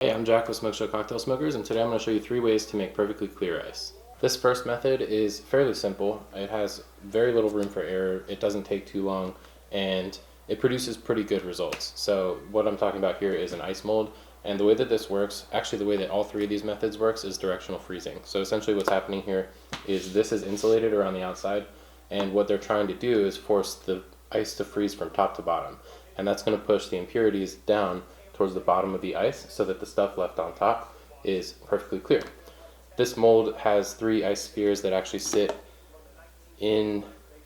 Hey, I'm Jack with Smoke Show Cocktail Smokers, and today I'm going to show you 3 ways to make perfectly clear ice. This first method is fairly simple. It has very little room for error, it doesn't take too long, and it produces pretty good results. So what I'm talking about here is an ice mold, and the way that this works, actually the way that all 3 of these methods works, is directional freezing. So essentially what's happening here is this is insulated around the outside, and what they're trying to do is force the ice to freeze from top to bottom, and that's going to push the impurities down towards the bottom of the ice so that the stuff left on top is perfectly clear. This mold has 3 ice spheres that actually sit in,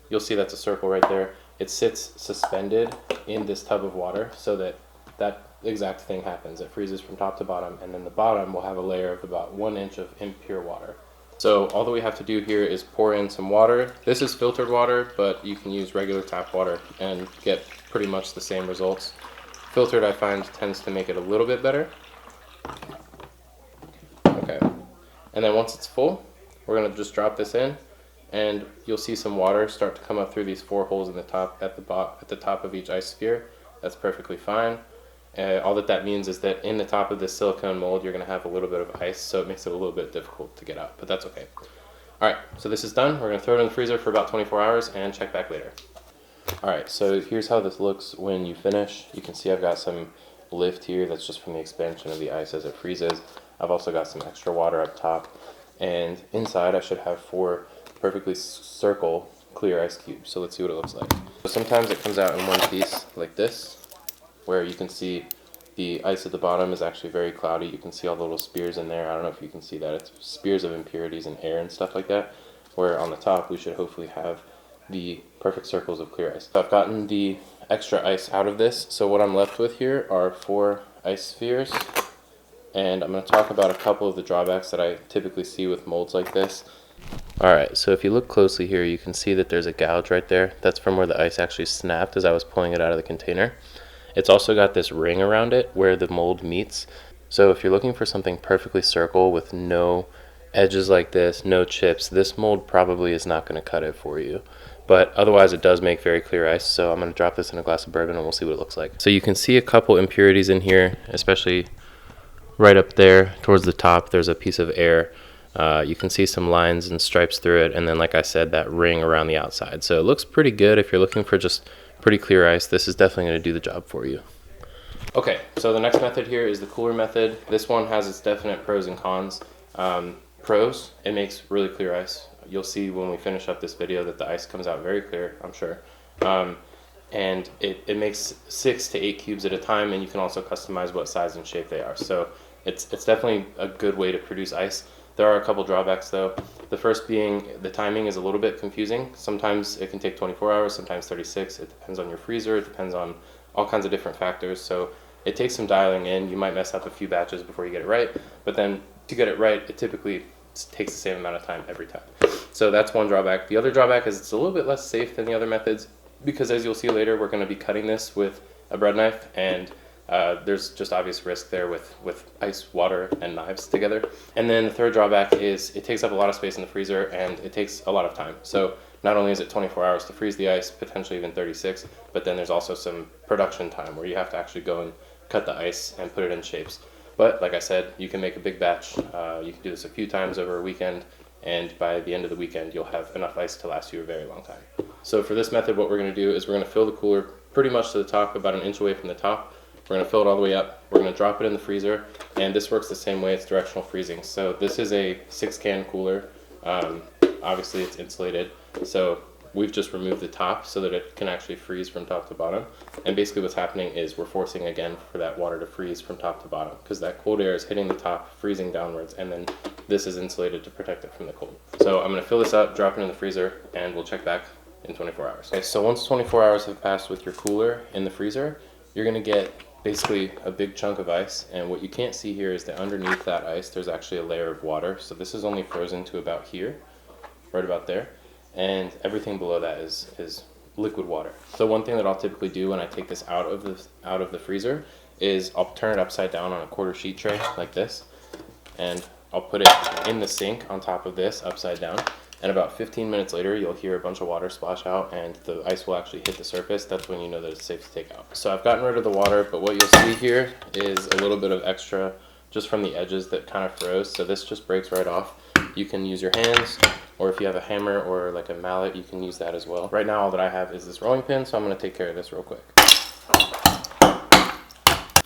you'll see that's a circle right there. It sits suspended in this tub of water so that that exact thing happens. It freezes from top to bottom, and then the bottom will have a layer of about 1 inch of impure water. So all that we have to do here is pour in some water. This is filtered water, but you can use regular tap water and get pretty much the same results. Filtered, I find, tends to make it a little bit better. Okay, and then once it's full, we're going to just drop this in, and you'll see some water start to come up through these 4 holes in the top at the top of each ice sphere. That's perfectly fine. All that means is that in the top of this silicone mold, you're going to have a little bit of ice, so it makes it a little bit difficult to get out, but that's okay. All right, so this is done. We're going to throw it in the freezer for about 24 hours and check back later. Alright, so here's how this looks when you finish. You can see I've got some lift here that's just from the expansion of the ice as it freezes. I've also got some extra water up top, and inside I should have 4 perfectly circle clear ice cubes. So let's see what it looks like. So sometimes it comes out in one piece like this, where you can see the ice at the bottom is actually very cloudy. You can see all the little spears in there. I don't know if you can see that. It's spears of impurities and air and stuff like that, where on the top we should hopefully have the perfect circles of clear ice. So I've gotten the extra ice out of this, so what I'm left with here are 4 ice spheres, and I'm going to talk about a couple of the drawbacks that I typically see with molds like this. Alright, so if you look closely here, you can see that there's a gouge right there. That's from where the ice actually snapped as I was pulling it out of the container. It's also got this ring around it where the mold meets. So if you're looking for something perfectly circle with no edges like this, no chips, this mold probably is not going to cut it for you. But otherwise it does make very clear ice, so I'm going to drop this in a glass of bourbon and we'll see what it looks like. So you can see a couple impurities in here, especially right up there towards the top. There's a piece of air. You can see some lines and stripes through it, and then like I said, that ring around the outside. So it looks pretty good. If you're looking for just pretty clear ice, this is definitely going to do the job for you. Okay, so the next method here is the cooler method. This one has its definite pros and cons. Pros, it makes really clear ice. You'll see when we finish up this video that the ice comes out very clear, I'm sure. And it makes 6 to 8 cubes at a time, and you can also customize what size and shape they are. So it's definitely a good way to produce ice. There are a couple drawbacks though. The first being the timing is a little bit confusing. Sometimes it can take 24 hours, sometimes 36. It depends on your freezer, it depends on all kinds of different factors. So it takes some dialing in. You might mess up a few batches before you get it right, but then to get it right, it typically takes the same amount of time every time. So that's one drawback. The other drawback is it's a little bit less safe than the other methods, because as you'll see later, we're going to be cutting this with a bread knife, and there's just obvious risk there with ice, water, and knives together. And then the third drawback is it takes up a lot of space in the freezer, and it takes a lot of time. So not only is it 24 hours to freeze the ice, potentially even 36, but then there's also some production time where you have to actually go and cut the ice and put it in shapes. But like I said, you can make a big batch. You can do this a few times over a weekend, and by the end of the weekend, you'll have enough ice to last you a very long time. So for this method, what we're going to do is we're going to fill the cooler pretty much to the top, about an inch away from the top. We're going to fill it all the way up. We're going to drop it in the freezer, and this works the same way. It's directional freezing. So this is a 6-can cooler. Obviously, it's insulated. So we've just removed the top so that it can actually freeze from top to bottom. And basically what's happening is we're forcing again for that water to freeze from top to bottom, because that cold air is hitting the top, freezing downwards, and then this is insulated to protect it from the cold. So I'm going to fill this up, drop it in the freezer, and we'll check back in 24 hours. Okay, so once 24 hours have passed with your cooler in the freezer, you're going to get basically a big chunk of ice, and what you can't see here is that underneath that ice there's actually a layer of water. So this is only frozen to about here, right about there, and everything below that is liquid water. So one thing that I'll typically do when I take this out of the freezer is I'll turn it upside down on a quarter sheet tray like this, and I'll put it in the sink on top of this upside down, and about 15 minutes later you'll hear a bunch of water splash out and the ice will actually hit the surface. That's when you know that it's safe to take out. So I've gotten rid of the water, but what you'll see here is a little bit of extra just from the edges that kind of froze. So this just breaks right off. You can use your hands, or if you have a hammer or like a mallet, you can use that as well. Right now all that I have is this rolling pin, so I'm going to take care of this real quick.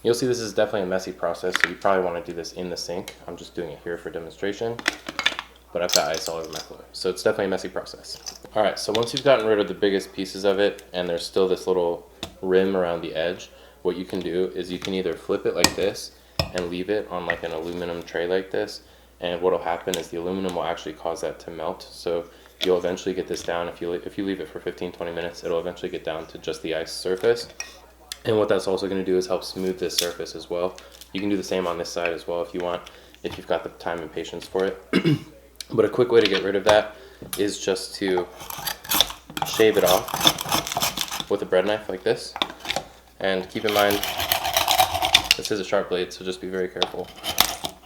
You'll see this is definitely a messy process, so you probably want to do this in the sink. I'm just doing it here for demonstration, but I've got ice all over my floor, so it's definitely a messy process. All right, so once you've gotten rid of the biggest pieces of it and there's still this little rim around the edge, what you can do is you can either flip it like this and leave it on like an aluminum tray like this, and what will happen is the aluminum will actually cause that to melt. So you'll eventually get this down. If you leave it for 15-20 minutes, it'll eventually get down to just the ice surface. And what that's also going to do is help smooth this surface as well. You can do the same on this side as well if you want, if you've got the time and patience for it. But a quick way to get rid of that is just to shave it off with a bread knife like this. And keep in mind, this is a sharp blade, so just be very careful.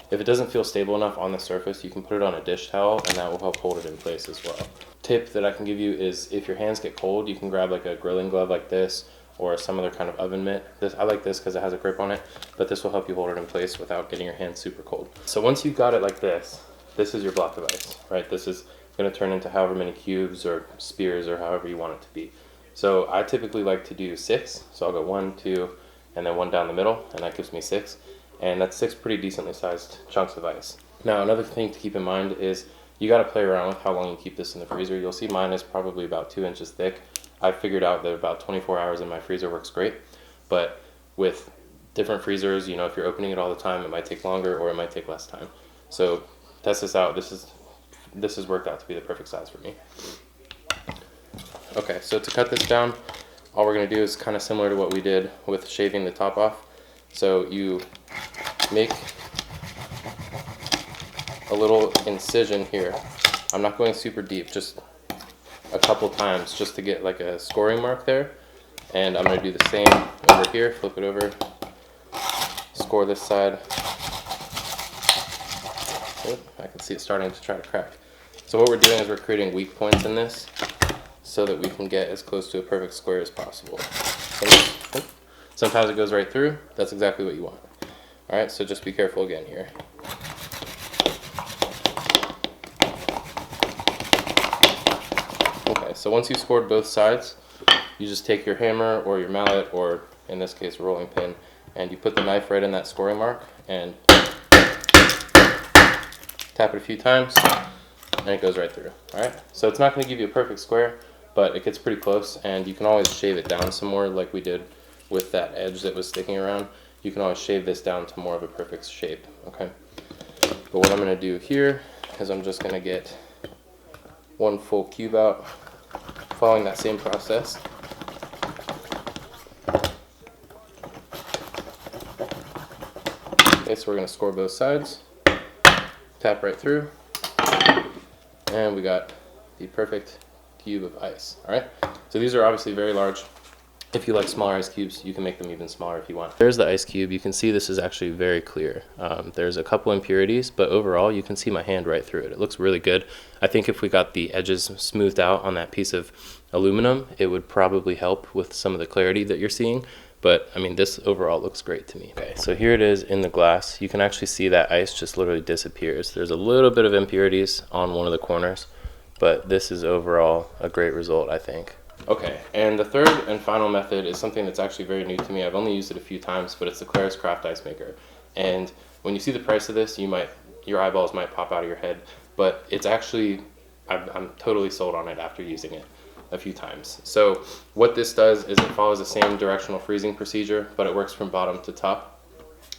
If it doesn't feel stable enough on the surface, you can put it on a dish towel and that will help hold it in place as well. Tip that I can give you is if your hands get cold, you can grab like a grilling glove like this or some other kind of oven mitt. I like this because it has a grip on it, but this will help you hold it in place without getting your hands super cold. So once you've got it like this is your block of ice, right? This is going to turn into however many cubes or spears or however you want it to be. So I typically like to do 6. So I'll go 1, 2, and then 1 down the middle, and that gives me 6. And that's 6 pretty decently sized chunks of ice. Now another thing to keep in mind is you got to play around with how long you keep this in the freezer. You'll see mine is probably about 2 inches thick. I figured out that about 24 hours in my freezer works great, but with different freezers, you know, if you're opening it all the time, it might take longer or it might take less time. So test this out. This has worked out to be the perfect size for me. Okay, so to cut this down, all we're going to do is kind of similar to what we did with shaving the top off. So you make a little incision here. I'm not going super deep, just a couple times just to get like a scoring mark there. And I'm going to do the same over here, flip it over, score this side. Oh, I can see it starting to try to crack. So what we're doing is we're creating weak points in this so that we can get as close to a perfect square as possible. Sometimes it goes right through. That's exactly what you want. All right, so just be careful again here. Okay, so once you've scored both sides, you just take your hammer or your mallet, or in this case a rolling pin, and you put the knife right in that scoring mark and tap it a few times and it goes right through. All right, so it's not going to give you a perfect square, but it gets pretty close, and you can always shave it down some more like we did with that edge that was sticking around. You can always shave this down to more of a perfect shape, okay? But what I'm going to do here is I'm just going to get 1 full cube out, following that same process. Okay, so we're going to score both sides, tap right through, and we got the perfect cube of ice. All right, so these are obviously very large. If you like smaller ice cubes, you can make them even smaller if you want. There's the ice cube. You can see this is actually very clear. There's a couple impurities, but overall you can see my hand right through it. It looks really good. I think if we got the edges smoothed out on that piece of aluminum, it would probably help with some of the clarity that you're seeing. But I mean, this overall looks great to me. Okay, so here it is in the glass. You can actually see that ice just literally disappears. There's a little bit of impurities on one of the corners, but this is overall a great result, I think. Okay, and the third and final method is something that's actually very new to me. I've only used it a few times, but it's the Klaris Craft Ice Maker. And when you see the price of this, your eyeballs might pop out of your head, but it's actually, I'm totally sold on it after using it a few times. So what this does is it follows the same directional freezing procedure, but it works from bottom to top.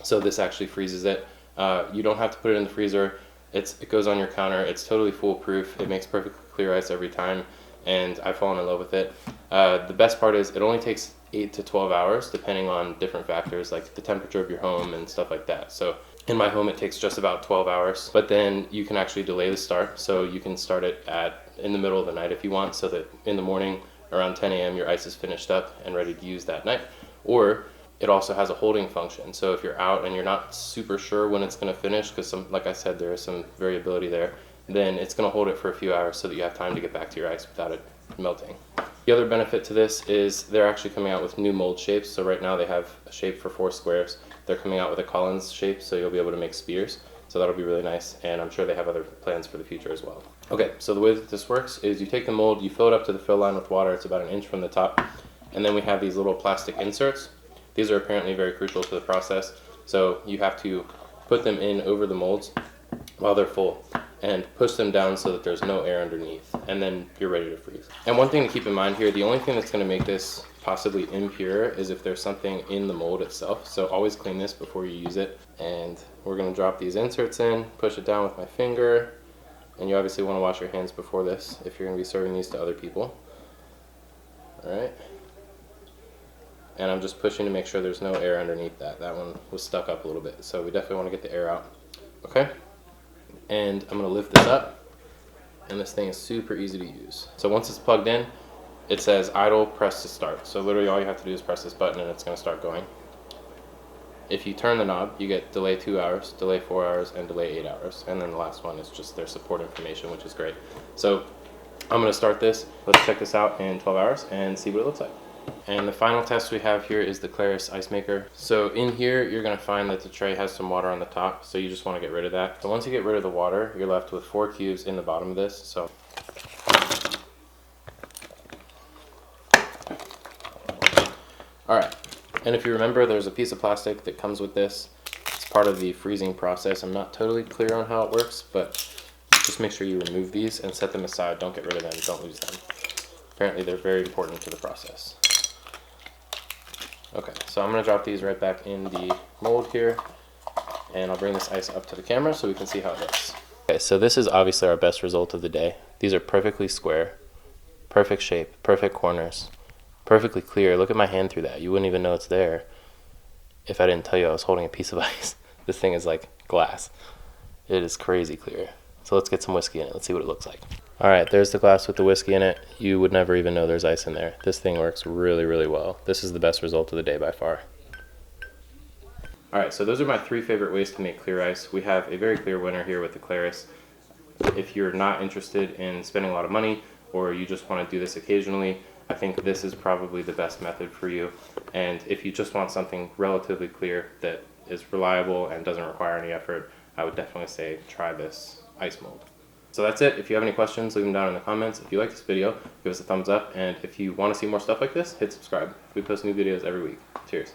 So this actually freezes it. You don't have to put it in the freezer. It goes on your counter. It's totally foolproof. It makes perfectly clear ice every time, and I've fallen in love with it. The best part is it only takes 8 to 12 hours, depending on different factors like the temperature of your home and stuff like that. So in my home, it takes just about 12 hours, but then you can actually delay the start. So you can start it in the middle of the night if you want, so that in the morning around 10 a.m. your ice is finished up and ready to use that night. Or it also has a holding function. So if you're out and you're not super sure when it's going to finish, because like I said, there is some variability there, then it's going to hold it for a few hours so that you have time to get back to your ice without it melting. The other benefit to this is they're actually coming out with new mold shapes. So right now they have a shape for 4 squares, they're coming out with a Collins shape, so you'll be able to make spears. So that'll be really nice, and I'm sure they have other plans for the future as well. Okay, so the way that this works is you take the mold, you fill it up to the fill line with water. It's about an inch from the top, and then we have these little plastic inserts. These are apparently very crucial to the process, so you have to put them in over the molds while they're full and push them down so that there's no air underneath, and then you're ready to freeze. And one thing to keep in mind here, the only thing that's going to make this possibly impure is if there's something in the mold itself, so always clean this before you use it. And we're going to drop these inserts in, push it down with my finger, and you obviously want to wash your hands before this if you're going to be serving these to other people. Alright, and I'm just pushing to make sure there's no air underneath that. That one was stuck up a little bit, so we definitely want to get the air out. Okay, and I'm going to lift this up, and this thing is super easy to use. So once it's plugged in, it says idle, press to start. So literally all you have to do is press this button and it's going to start going. If you turn the knob, you get delay 2 hours, delay 4 hours, and delay 8 hours. And then the last one is just their support information, which is great. So I'm going to start this. Let's check this out in 12 hours and see what it looks like. And the final test we have here is the Klaris Ice Maker. So in here, you're going to find that the tray has some water on the top, so you just want to get rid of that. So once you get rid of the water, you're left with 4 cubes in the bottom of this. So alright, and if you remember, there's a piece of plastic that comes with this. It's part of the freezing process. I'm not totally clear on how it works, but just make sure you remove these and set them aside. Don't get rid of them, don't lose them. Apparently they're very important to the process. Okay, so I'm going to drop these right back in the mold here, and I'll bring this ice up to the camera so we can see how it looks. Okay, so this is obviously our best result of the day. These are perfectly square, perfect shape, perfect corners, perfectly clear. Look at my hand through that. You wouldn't even know it's there if I didn't tell you I was holding a piece of ice. This thing is like glass. It is crazy clear. So let's get some whiskey in it. Let's see what it looks like. Alright, there's the glass with the whiskey in it. You would never even know there's ice in there. This thing works really, really well. This is the best result of the day by far. Alright, so those are my 3 favorite ways to make clear ice. We have a very clear winner here with the Claris. If you're not interested in spending a lot of money, or you just want to do this occasionally, I think this is probably the best method for you. And if you just want something relatively clear that is reliable and doesn't require any effort, I would definitely say try this ice mold. So that's it. If you have any questions, leave them down in the comments. If you like this video, give us a thumbs up. And if you want to see more stuff like this, hit subscribe. We post new videos every week. Cheers.